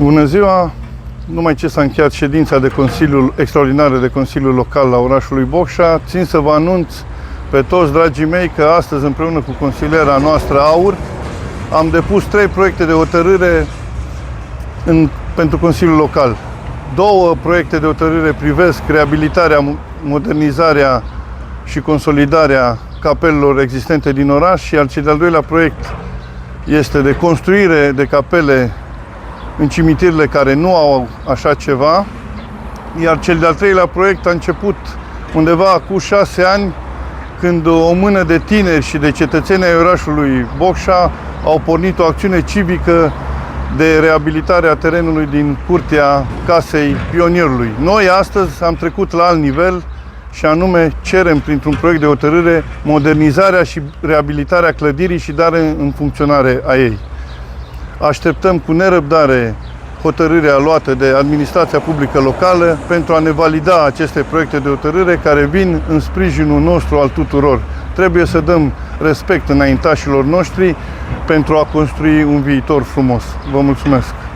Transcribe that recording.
Bună ziua! Numai ce s-a încheiat ședința de extraordinară de Consiliul Local la orașul Bocșa, țin să vă anunț pe toți, dragii mei, că astăzi, împreună cu consiliera noastră Aur, am depus 3 proiecte de hotărâre pentru Consiliul Local. 2 proiecte de hotărâre privesc reabilitarea, modernizarea și consolidarea capelelor existente din oraș, iar cel de-al doilea proiect este de construire de capele în cimitirile care nu au așa ceva, iar cel de-al treilea proiect a început undeva acum 6 ani, când o mână de tineri și de cetățeni ai orașului Bocșa au pornit o acțiune civică de reabilitare a terenului din curtea Casei Pionierului. Noi astăzi am trecut la alt nivel și anume cerem printr-un proiect de hotărâre modernizarea și reabilitarea clădirii și darea în funcționare a ei. Așteptăm cu nerăbdare hotărârea luată de administrația publică locală pentru a ne valida aceste proiecte de hotărâre care vin în sprijinul nostru al tuturor. Trebuie să dăm respect înaintașilor noștri pentru a construi un viitor frumos. Vă mulțumesc!